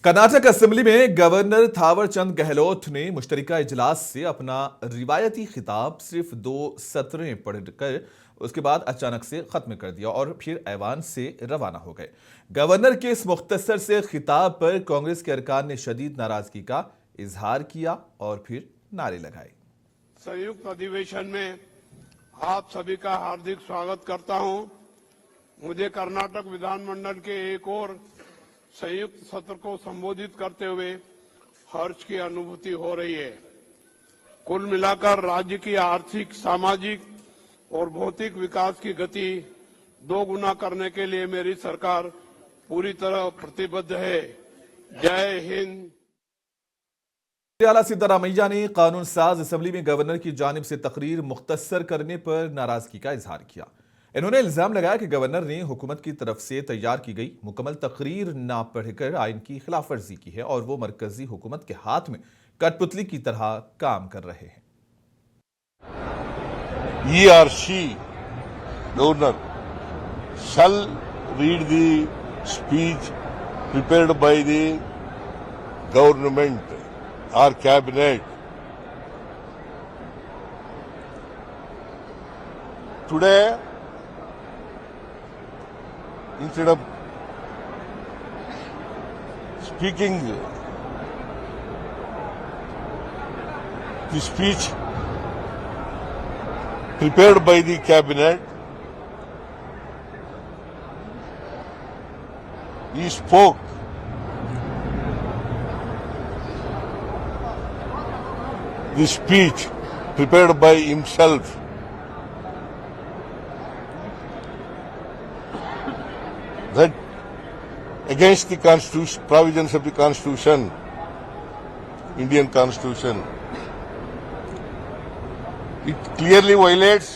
Karnataka assembly में governor Thawarchand Gehlot ने मुश्तरका इजलास से अपना रिवायती खिताब सिर्फ 2 सत्रें पढ़कर उसके बाद अचानक से खत्म कर दिया और फिर ऐवान से रवाना हो गए। गवर्नर के इस मुख्तसर से खिताब पर कांग्रेस के अरकान ने शदीद नाराजगी का इजहार किया और फिर नारे लगाए। संयुक्त अधिवेशन में आप सभी का हार्दिक स्वागत करता हूं। मुझे कर्नाटक विधानमंडल के एक और संयुक्त सत्र को संबोधित करते हुए हर्ष की अनुभूति हो रही है। कुल मिलाकर राज्य की आर्थिक, सामाजिक और भौतिक विकास की गति 2 गुना करने के लिए मेरी सरकार पूरी तरह प्रतिबद्ध है। जय हिंद। सिद्धारमैया ने कानून साज असेंबली में गवर्नर की जानिब से तकरीर मुख्तसर करने पर नाराजगी का इजहार किया। इन्होंने इल्जाम लगाया कि गवर्नर ने हुकूमत की तरफ से तैयार की गई मुकम्मल तकरीर ना पढ़कर आइन की खिलाफ वर्जी की है और वो मरकजी हुकूमत के हाथ में कठपुतली की तरह काम कर रहे हैं। He or she, governor, shall read the speech prepared by the government or cabinet. Today, instead of speaking the speech prepared by the cabinet, he spoke the speech prepared by himself. That against the constitution, provisions of the constitution, Indian constitution. It clearly violates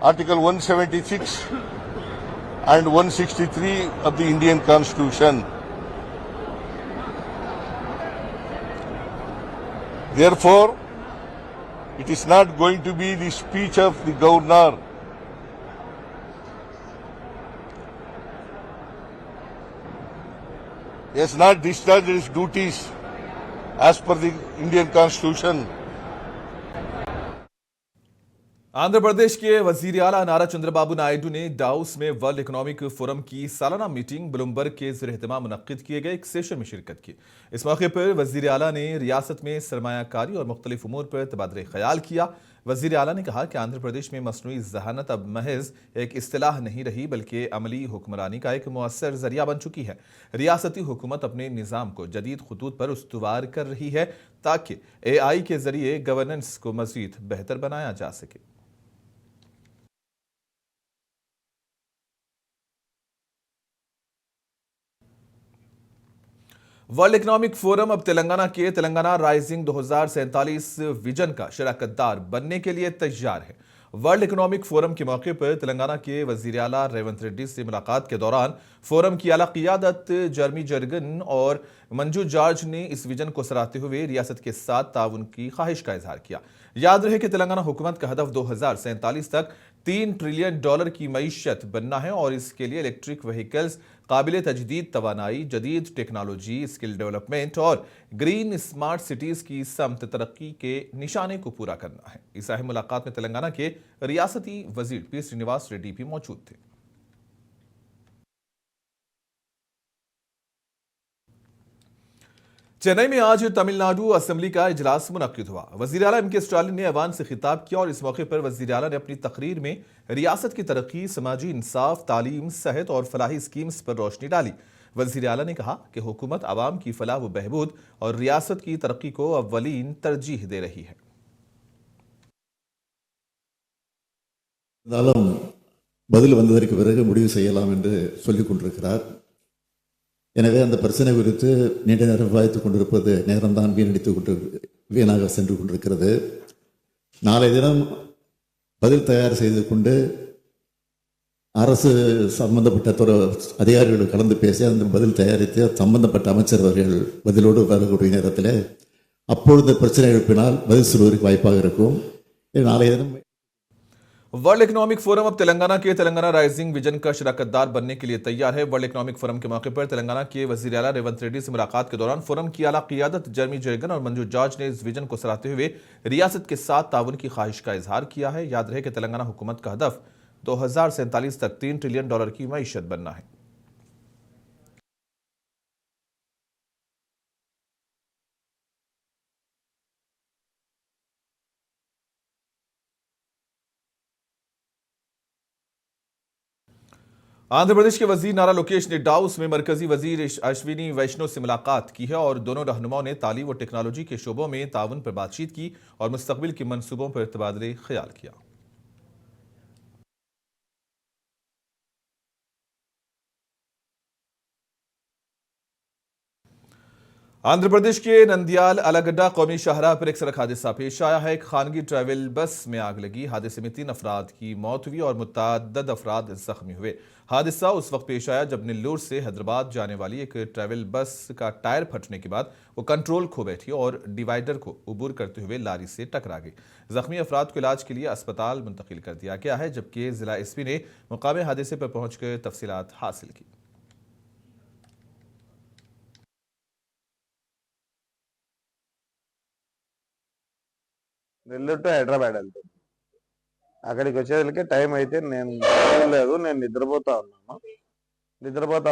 Article 176 and 163 of the Indian constitution. Therefore, it is not going to be the speech of the governor. He has not discharged his duties as per the Indian constitution. Andhra Pradesh के वजीर आला नारा चंद्रबाबू नायडू ने डाउस में world economic forum की सालाना meeting Bloomberg के ज़ेर-ए-एहतमाम मुनक्किद किए गए एक सेशन में शिरकत की। इस मौके पर वजीर आला ने रियासत में सरमायाकारी और मुख्तलिफ उमूर पर तबादले ख्याल किया। वजीर आला ने कहा कि आंध्र प्रदेश में मसनूई जहानत अब महज एक इस्तिलाह नहीं रही बल्कि अमली हुक्मरानी का एक मुअस्सर जरिया बन चुकी है। रियासती हुकूमत अपने निज़ाम को जदीद खतूत पर उस्तवार कर रही है ताकि AI के जरिए गवर्नेंस को मजीद बेहतर बनाया जा सके। वर्ल्ड इकोनॉमिक फोरम अब तेलंगाना के तेलंगाना राइजिंग 2047 विजन का शराकतदार बनने के लिए तैयार है। वर्ल्ड इकोनॉमिक फोरम के मौके पर तेलंगाना के वजीर आला रेवंत रेड्डी से मुलाकात के दौरान फोरम की आला क़ियादत जर्मी जर्गन और मंजू जॉर्ज ने इस विजन को सराहते हुए रियासत के साथ ताउन की ख्वाहिश का इजहार किया। याद रहे कि तेलंगाना हुकूमत का हदफ 2047 तक $3 ट्रिलियन की मईशत बनना है और इसके लिए इलेक्ट्रिक व्हीकल्स, काबिल तजदीद तवानाई, जदीद टेक्नोलॉजी, स्किल डेवलपमेंट और ग्रीन स्मार्ट सिटीज की समत तरक्की के निशाने को पूरा करना है। इस अहम मुलाकात में तेलंगाना के रियासती वजीर पी श्रीनिवास रेड्डी भी मौजूद थे। चेन्नई में आज तमिलनाडु असेंबली का इजलास मुनक्किद हुआ। वजीर आला एम के स्टालिन ने ऐवान से खिताब किया और इस मौके पर वजीर आला ने अपनी तकरीर में रियासत की तरक्की, समाजी इंसाफ, तालीम, सेहत और फलाही स्कीम्स पर रोशनी डाली। वजीर आला ने कहा कि हुकूमत आवाम की फलाह व बहबूद और रियासत की तरक्की को अव्वलीन तरजीह दे रही है। பதில் வந்ததற்கு பிறகு முடிவு செய்யலாம் என்று சொல்லிக் கொண்டிருக்கிறார். எனவே அந்த பிரச்சனை குறித்து நீண்ட நேரம் விவாதித்துக் கொண்டிருப்பது நேரம்தான் வீணாக சென்று கொண்டிருக்கிறது. நாளை தினம் பதில் தயார் செய்து கொண்டு அரசு சம்பந்தப்பட்ட அதிகாரிகளோடு கலந்து பேசி அந்த பதில் தயாரித்து சம்பந்தப்பட்ட அமைச்சர் அவர்கள் பதிலோடு வரக்கூடிய நேரத்தில் அப்பொழுது பிரச்சனை எழுப்பினால் பதில் சொல்வதற்கு வாய்ப்பாக இருக்கும். நாளைய தினம் वर्ल्ड इकोनॉमिक फोरम अब तेलंगाना के तेलंगाना राइजिंग विजन का शराकतदार बनने के लिए तैयार है। वर्ल्ड इकोनॉमिक फोरम के मौके पर तेलंगाना के वजीर आला रेवंत रेड्डी से मुलाकात के दौरान फोरम की आला क़ियादत जर्मी जयगन और मंजू जॉर्ज ने इस विजन को सराहते हुए रियासत के साथ ताउन की ख्वाहिश का इजहार किया है। याद रहे कि तेलंगाना हुकूमत का हदफ 2047 तक $3 ट्रिलियन की मईशत बनना है। आंध्र प्रदेश के वजीर नारा लोकेश ने डाउस में मरकजी वजीर अश्विनी वैष्णव से मुलाकात की है और दोनों रहनुमाओं ने तालीम और टेक्नोलॉजी के शोबों में ताउन पर बातचीत की और मुस्तकबिल के मंसूबों पर तबादले ख्याल किया। आंध्र प्रदेश के नंदियाल अलगड्डा कौमी शाहराह पर एक सड़क हादसा पेश आया है। एक खानगी ट्रैवल बस में आग लगी। हादसे में 3 अफराद की मौत हुई और मुतअद्दिद अफराद जख्मी हुए। हादसा उस वक्त पेश आया जब नेल्लोर से हैदराबाद जाने वाली एक ट्रैवल बस का टायर फटने के बाद वो कंट्रोल खो बैठी और डिवाइडर को उबूर करते हुए लारी से टकरा गई। जख्मी अफराद को इलाज के लिए अस्पताल मुंतकिल कर दिया गया है, जबकि जिला एसपी ने मुकामे हादसे पर पहुंचकर तफसीलात हासिल की। నెల్లూరు టు హైదరాబాద్ వెళ్తుంది. అక్కడికి వచ్చేసరికి టైం అయితే నేను లేదు, నేను నిద్రపోతా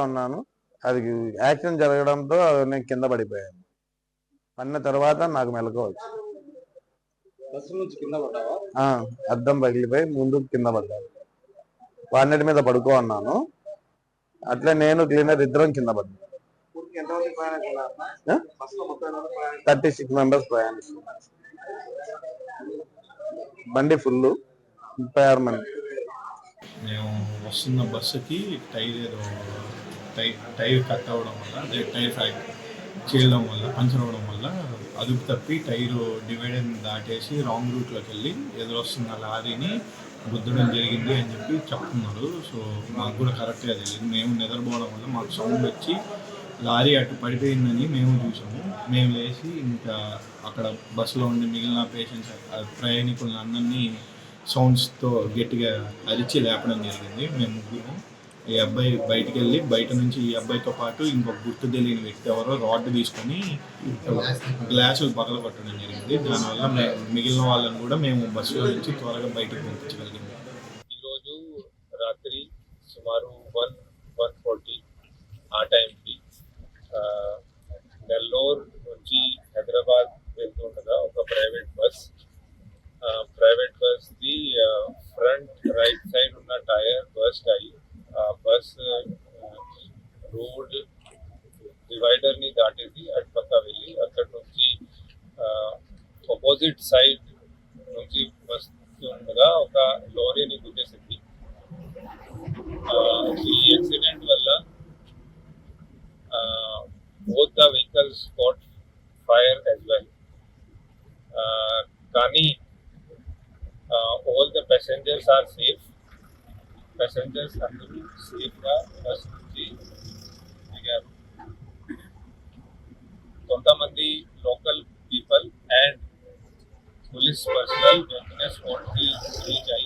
ఉన్నాను. అది యాక్సిడెంట్ జరగడంతో నేను కింద పడిపోయాను. పడిన తర్వాత నాకు మెలకువ వచ్చింది. అద్దం పగిలిపోయి ముందుకు కింద పడ్డాను. వాన్నిటి మీద పడుకో అన్నాను. అట్లే నేను క్లీనర్ ఇద్దరం కింద పడ్డాను. 36 మెంబర్స్ ప్రయాణిస్తున్నారు. బండి ఫుల్ 36 మంది. మేము వస్తున్న బస్సుకి టైర్ కట్ అవ్వడం వల్ల, అదే టైర్ చేయడం వల్ల, పంచర్ అవ్వడం వల్ల అదుపు తప్పి టైరు డివైడర్ దాటేసి రాంగ్ రూట్లోకి వెళ్ళి ఎదురొస్తున్న లారీని గుద్దడం జరిగింది అని చెప్పి చెప్తున్నారు. సో మాకు కూడా కరెక్ట్గా తెలియదు. మేము నిద్రపోవడం వల్ల మాకు సౌండ్ వచ్చి లారీ అటు పడిపోయిందని మేము చూసాము. మేము లేచి ఇంకా అక్కడ బస్సులో ఉండి మిగిలిన పేషెంట్స్ ప్రయాణికులను అందరినీ సౌండ్స్తో గట్టిగా అరిచి లేపడం జరిగింది. మేము ముగ్గురు, ఈ అబ్బాయి బయటికి వెళ్ళి బయట నుంచి ఈ అబ్బాయితో పాటు ఇంకొక గుర్తు తెలియని వ్యక్తి ఎవరో రాడ్ తీసుకొని గ్లాసులు పగలగొట్టడం జరిగింది. దానివల్ల మిగిలిన వాళ్ళని కూడా మేము బస్సులో నుంచి త్వరగా బయటకు పంపించగలిగాము. ఈరోజు రాత్రి సుమారు 1:40 ఆ టైంకి నెల్లూరు నుంచి హైదరాబాద్ వెళ్తుండగా ఒక ప్రైవేట్ బస్ది ఫ్రంట్ రైట్ సైడ్ ఉన్న టైర్ బస్ట్ అయ్యి బస్ రోడ్ డివైడర్ని దాటేసి అటుపక్క వెళ్ళి అక్కడ నుంచి ఆపోజిట్ సైడ్ నుంచి వస్తుండగా ఒక లారీని గుద్దేసింది. ఈ యాక్సిడెంట్ వల్ల both the vehicles caught fire as well. Kani, all the passengers are safe. Passengers అందరూ సేఫ్గా బస్ నుంచి దిగారు. కొంతమంది local people and police personnel వెంటనే స్పాట్కి రీచ్ అయ్యి